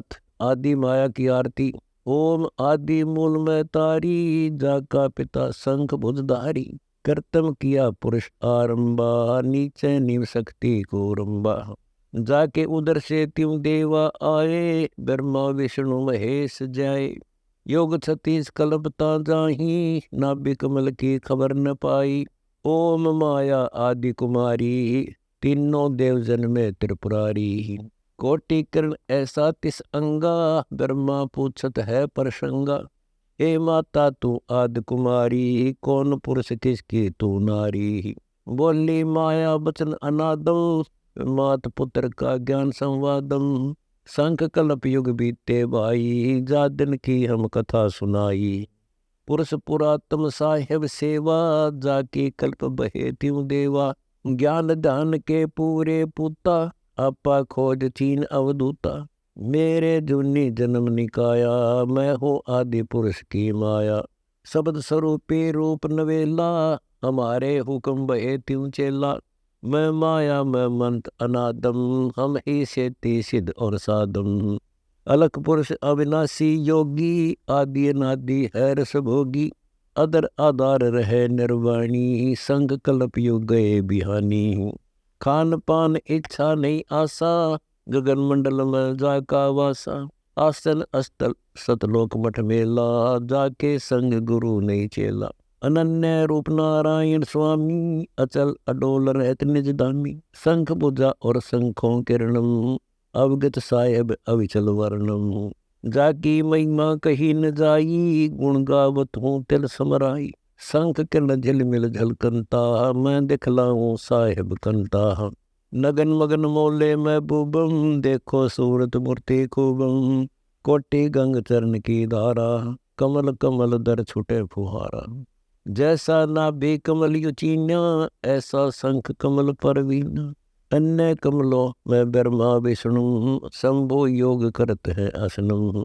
नाथ आदि माया की आरती। ओम आदि मूल में तारी, जाका पिता शंख भुजधारी। कर्तम किया पुरुष आरंभा, नीचे नीव शक्ति को रंबा। जाके उधर से त्यों देवा आए, ब्रह्मा विष्णु महेश जाए। योग 36 कल्पता जाही, नाभि कमल की खबर न पाई। ओम माया आदि कुमारी, तीनों देव जन्मे त्रिपुरारी। कोटि किरण ऐसा तिस अंगा, ब्रह्मा पूछत है प्रसंगा। हे माता तू आदि कुमारी, कौन पुरुष किसकी तू नारी। बोली माया बचन अनादम, मात पुत्र का ज्ञान संवादम। शंख कल्प युग बीते भाई, जा दिन की हम कथा सुनाई। पुरुष पुरातम साहेब सेवा, जाके कल्प बहे त्यों देवा। ज्ञान ध्यान के पूरे पूता, आपा खोज चीन अवधूता। मेरे जूनी जन्म निकाया, मैं हो आदि पुरुष की माया। शब्द स्वरूपी रूप नवेला, हमारे हुक्म बहे त्यों चेला। मैं माया मैं मंत अनादम, हम ही सेती सिद्ध और साधम। अलख पुरुष अविनाशी योगी, आदि अनादि है रस भोगी। अदर आधार रहे निर्वाणी, संग कल्प युग गए बिहानी। खान पान इच्छा नहीं आशा, गगन मंडल में जाका वासा। आसन अस्तल सतलोक मठ मेला, जाके संग गुरु नहीं चेला। अनन्य रूप नारायण स्वामी, अचल अडोल रहत निज धामी। शंख भुजा और शंखों किरणम, अवगत साहेब अविचल वर्णम। जाकी महिमा कही न जाई, गुण गावत हूँ तिल समराई। शंख किरण झिलमिल झलकंता, मैं दिखलाऊं साहेब कंता। नगन मगन मोले महबूबम, देखो सूरत मूर्ति खूबम। कोटि गंग चरण की धारा, कमल कमल दर छुटे फुहारा। जैसा नाभि कमल युचीना, ऐसा शंख कमल परवीना। अन्य कमलों में ब्रह्मा विष्णु, शंभु योग करत है असनम।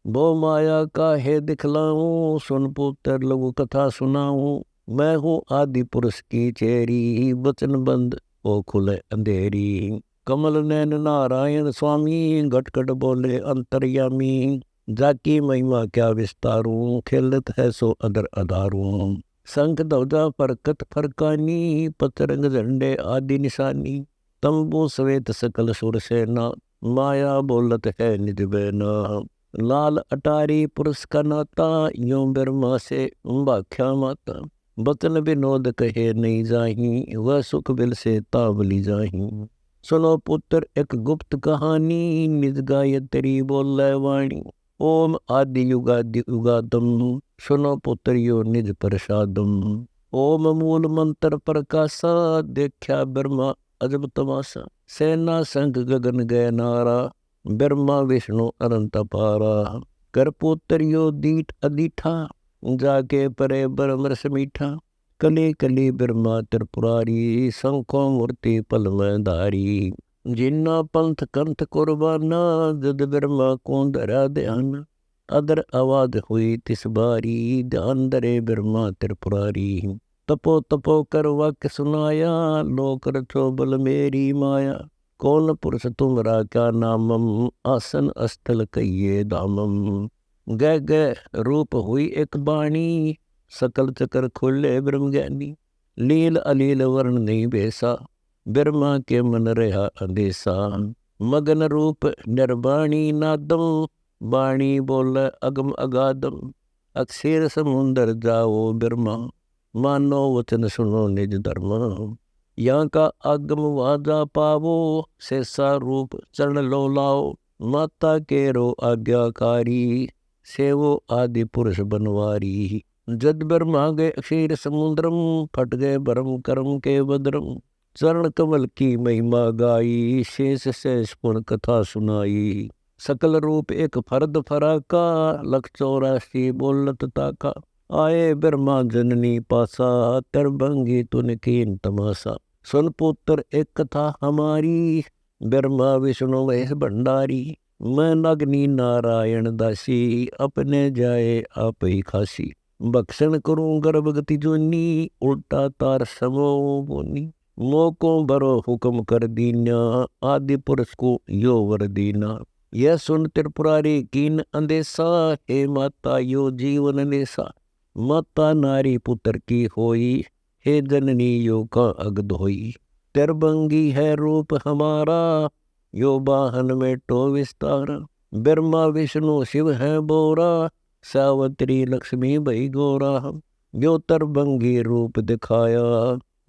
वो माया का है दिखलाऊं, सुन पुत्र लघु कथा सुनाऊं। मैं हूँ आदि पुरुष की चेरी, वचन बंद ओ खुले अंधेरी। कमल नैन नारायण स्वामी, घट घट बोले अंतर्यामी। जाकी महिमा क्या विस्तारूं, खिलत है सो अदर अधारूं। शंख ध्वजा फरकत फरकानी, पतरंग झंडे आदि निशानी। तंबू सवेत सकल सुर सेना, माया बोलत है निज बैना। लाल अटारी पुरुष का नाता, यूं ब्रह्मा से भाख्या माता। बतन विनोद कहे नहीं जाही, वह सुख बिल से तावली जाही। सुनो पुत्र एक गुप्त कहानी, निज गायत्री बोले वाणी। ओम आदि युगादि युगादम, सुनो पुत्र यो निज प्रसादम। ओम मूल मंत्र प्रकाशा, देखा ब्रह्मा अजब तमाशा। सेना संग गगन गए नारा, ब्रह्मा विष्णु अनंत पारा। कर पुत्र यो दीठ अदीठा, जाके परे ब्रह्मरस मीठा। कली कली ब्रह्मा त्रिपुरारी, शंखों मूर्ति पल में धारी। जिन्ना पंथ कंथ कुर्बाना, जद ब्रह्मा को धरा ध्यान। अदर आवाज हुई तिस बारी, ध्यान धरे ब्रह्मा त्रिपुरारी। तपो तपो कर वाक्य सुनाया, लोक रचो बल मेरी माया। कौन पुरुष तुमरा क्या नामम, आसन अस्थल कहिए धामम। गह गह रूप हुई एक बाणी, सकल चक्र खुले ब्रह्म ज्ञानी। लील अलील वर्ण नहीं बेसा, ब्रह्मा के मन रहा अंदेशा। मगन रूप निर्वाणी नादम, वाणी बोल अगम अगाधम। अक्षर समुंदर जाओ ब्रह्मा, मानो वचन सुनो निज धर्म। यहाँ का आगम वाजा पावो, शेषा रूप चरण लो लाओ। माता के रो आज्ञाकारी, सेवो आदि पुरुष बनवारी। जद ब्रह्मा गए अक्षीर समुद्रम, फट गए भरम कर्म के बद्रम। चरण कमल की महिमा गाई, शेष शेष पुण्य कथा सुनाई। सकल रूप एक फर्द फराका, लख 84 बोलत ताका। आए ब्रह्मा जननी पासा, तरभंगी तुन कीन तमाशा। सुन पुत्र एक कथा हमारी, ब्रह्मा विष्णु महेश भंडारी। मैं नग्नि नारायण दासी, अपने जाए आप ही खासी। भक्षण करूं गर्भगति जोनी, उल्टा तार समो बोनी। मोको बरो हुक्म कर दीना, आदि पुरुष को यो वर दीना। यह सुन त्रिपुरारी कीन अंदेशा, हे माता यो जीवन नेसा। माता नारी पुत्र की होई, हे जननी यो का अगद होई। तिरबंगी है रूप हमारा, यो वाहन में टो विस्तारा। ब्रह्मा विष्णु शिव है बोरा, सावत्री लक्ष्मी भई गोरा। यो तरबंगी रूप दिखाया,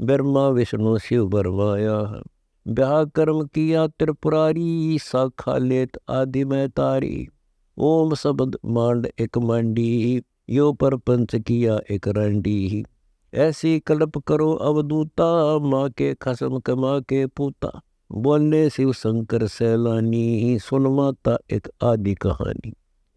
ब्रह्मा विष्णु शिव बरमाया। ब्याह कर्म किया त्रिपुरारी, साखा लेत आदि में तारी। ओम शब्द मांड एक मांडी, यो परपंच किया एक रांडी। ऐसी कल्प करो अवधूता, माँ के खसम कमा के पूता। बोलने शिव शंकर सैलानी, सुन माता एक आदि कहानी।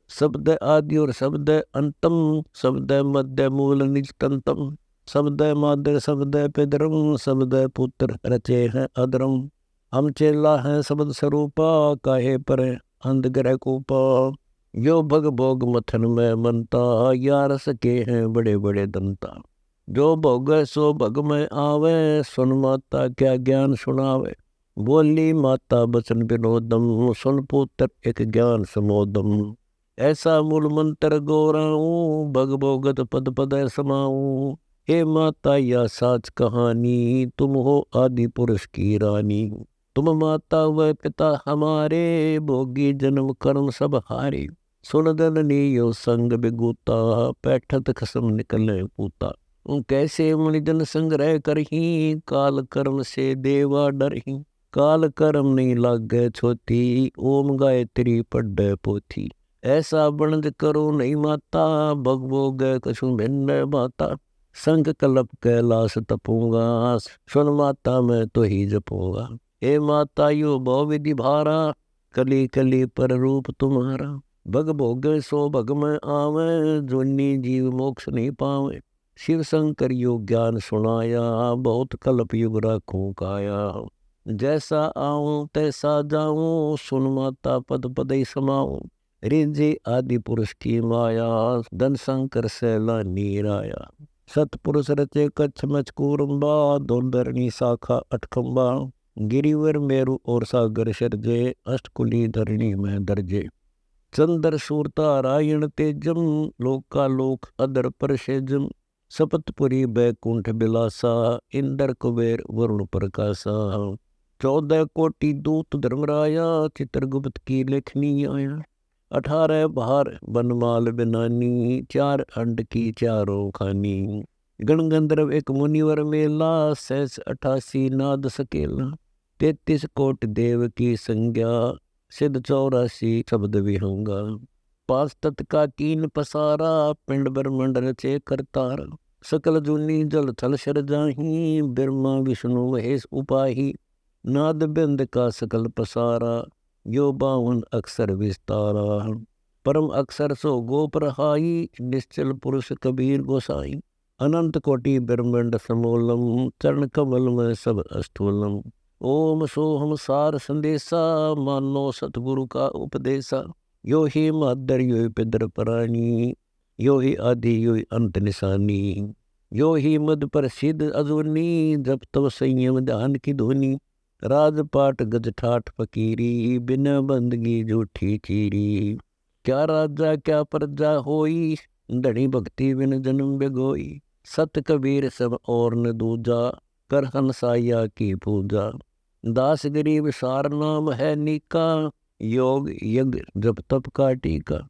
शब्द आदि और शब्द अंतम, शब्द मध्य मूल निजतंतम। शब्द मादर शब्द पितरम, शब्द पुत्र रचे हैं अधरम। हम चेला हैं शब्द स्वरूपा, काहे पर अंधग्रह कूपा। यो भग भोग मथन में मनता, या रस के हैं बड़े बड़े दंता। जो भोग सो भग में आवे, सुन माता क्या ज्ञान सुनावे। बोली माता बचन विनोदम, सुन पुत्र एक ज्ञान समोदम। ऐसा मूल मंत्र गोराऊं, भग भोगत पद पद समाऊं। हे माता या साच कहानी, तुम हो आदि पुरुष की रानी। तुम माता व पिता हमारे, भोगी जन्म कर्म सब हारे। सुन जननी यो संग बिगूता, पैठत खसम निकले पूता। कैसे मुनिजन संग्रह करही, काल कर्म से देवा डरही। काल कर्म नहीं लागे छोती, ओम गायत्री पढ़ पोथी। ऐसा बनज करो नहीं माता, भग भोग कछु भिन्न माता। संग कल्प कैलाश तपूंगा, सुन माता मैं तो ही जपूंगा। हे माता यो बहु विधि भारा, कली कली पर रूप तुम्हारा। भग भोग सो भग में आवे, जोनी जीव मोक्ष नहीं पावे। शिव शंकर यो ज्ञान सुनाया, बहुत कल्प युग राखूं काया। जैसा आऊं तैसा जाऊं, सुन माता पद पद ही समाऊं। रिझे आदि पुरुष की माया, धन शंकर सैला नीराया। सतपुरुष रचे कच्छ मचकूरम्बा, धोधरणी शाखा अठखम्बा। गिरिवर मेरु और सागर सर्जे, अष्टकुली धरणी में दर्जे। चंद्र सूरता रायण तेजम, लोकालोक अदर परशेजम। सपतपुरी बैकुंठ बिलासा, इंद्र कुबेर वरुण प्रकाशा। 14 कोटि दूत धर्मराया, चित्रगुप्त की लेखनी आया। 18 बाहर बनमाल बिनानी, 4 अंड की चारों खानी। गणगंधर्व एक मुनिवर मेला, 88 नाद सकेला। 33 कोट देव की संज्ञा, सिद्ध 84 शब्द विहंगा। 5 तत् का कीन पसारा, पिंड ब्रह्मंड रचे करतार। सकल जूनी जल थल शर जाही, ब्रह्मा विष्णु महेश उपाही। नाद बिंद का सकल पसारा, यो 52 अक्षर विस्तारा। परम अक्षर सो गोप रहाई, निश्चल पुरुष कबीर गोसाई। अनंत कोटि ब्रह्मंड समोलम, चरण कमल में सब अस्थूलम। ओम सोहम सार संदेशा, मानो सतगुरु का उपदेशा। यो ही मादर यो ही पितर प्राणी, यो ही आदि यो ही अंत निशानी। यो ही मद प्रसिद्ध अजूनी, जब तब संयम ध्यान की धुनी। राजपाट गज ठाठ फकीरी, बिना बंदगी झूठी चीरी। क्या राजा क्या प्रजा होई, धनी भक्ति बिन जन्म बेगोई। सत कबीर सब और न दूजा, कर हंसाया की पूजा। दास गरीब सार नाम है नीका, योग यज्ञ जप तप का टीका।